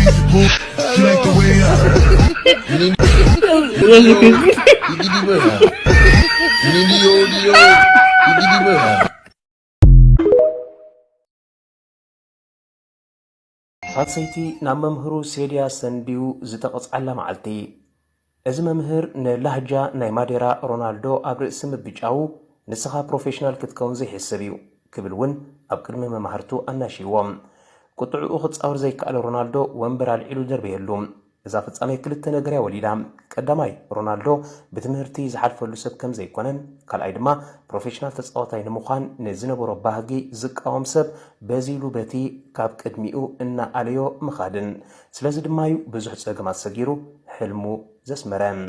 Smack the way out. ፋትሰይቲ ናብ መምህሩ ሴድያ ሰንዲዩ ዝተቐፅዓላ መዓልቲ እዚ መምህር ንላህጃ ናይ ማዴራ ሮናልዶ ኣብ ርእሲ ምብጫው ንስኻ ፕሮፌሽናል ክትከውን ዘይሕሰብ እዩ ክብል እውን ኣብ ቅድሚ መማህርቱ ኣናሺዎም ቁጥዑኡ ክፃወር ዘይከኣለ ሮናልዶ ወንበር ኣልዒሉ ደርበየሉ እዛ ፍጻሜ ክልተ ነገር ወሊዳ ቀዳማይ ሮናልዶ ብትምህርቲ ዝሓልፈሉ ሰብ ከም ዘይኮነን ካልኣይ ድማ ፕሮፌሽናል ተፃዋታይ ንምዃን ንዝነበሮ ባህጊ ዝቃወም ሰብ በዚሉ በቲ ካብ ቅድሚኡ እና ኣልዮ ምኻድን ስለዚ ድማ እዩ ብዙሕ ፀገማት ሰጊሩ ሕልሙ ዘስመረን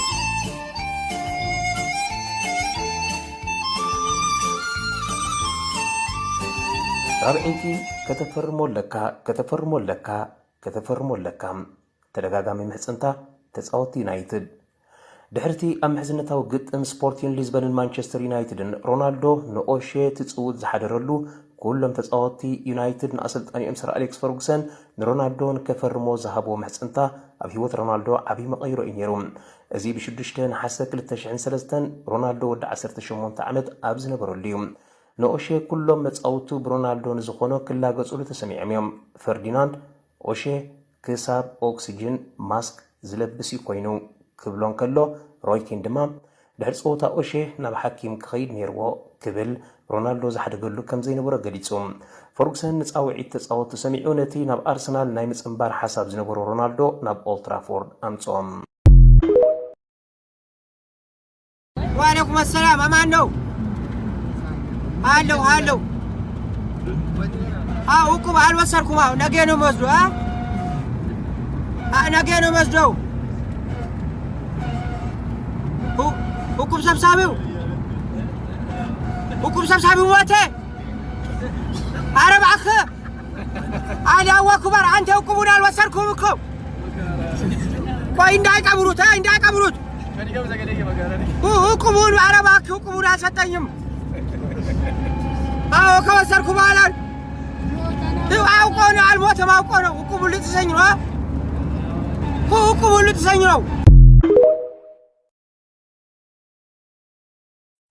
ራብዒንቲ ከተፈርሞለካ ተደጋጋሚ ምሕፅንታ ተፃወቲ ዩናይትድ ድሕርቲ ኣብ ምሕዝነታዊ ግጥም ስፖርቲንግ ሊዝበንን ማንቸስተር ዩናይትድን ሮናልዶ ንኦሼ ትፅውት ዝሓደረሉ ኩሎም ተፃወቲ ዩናይትድ ንኣሰልጣኒኦም ሰር ኣሌክስ ፈርጉሰን ንሮናልዶ ንከፈርሞ ዝሃብዎ ምሕፅንታ ኣብ ሂወት ሮናልዶ ዓብዪ መቐይሮ እዩ ነይሩ እዚ ብ6 ናሓሰ 2003 ሮናልዶ ወዲ 18 ዓመት ኣብ ዝነበረሉ እዩ ንኦሼ ኩሎም መፃውቱ ብሮናልዶ ንዝኾኖ ክላገፅሉ ተሰሚዖም እዮም ፈርዲናንድ ኦሼ ክሳብ ኦክሲጅን ማስክ ዝለብስ ኮይኑ ክብሎን ከሎ ሮይኪን ድማ ድሕሪ ፀወታ ኦሼ ናብ ሓኪም ክኸይድ ነይርዎ ክብል ሮናልዶ ዝሓደገሉ ከም ዘይነበሮ ገሊጹ ፈርጉሰን ንፃውዒት ተፃወቱ ሰሚዑ ነቲ ናብ ኣርሰናል ናይ ምፅምባር ሓሳብ ዝነበሮ ሮናልዶ ናብ ኦልትራፎርድ ኣምፅኦም وعليكم السلام أمان ነው هالو ሁኩም አልወሰድኩም ነገ ነው መስዶ ነገ ነው መስዶ ሁኩም ሰብሳቢው ሞተ ኧረ እባክህ አልያዋ ኩባር አንተ ሁኩሙን አልወሰድኩም እኮ ቆይ እንዳይቀብሩት ሁኩሙን ኧረ እባክህ ሁኩሙን አልሰጠኝም ከወሰድኩ በኋላ አውቆ ነው አልሞተም አውቆ ነው ሁኩሙን ልትሰኝ ነው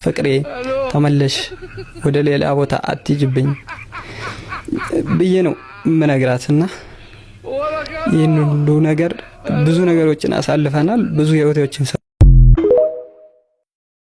ፍቅሬ ተመለሽ ወደ ሌላ ቦታ አትጅብኝ ብዬ ነው ምነግራትና ይህን ሁሉ ነገር ብዙ ነገሮችን አሳልፈናል ብዙ ህይወቶችን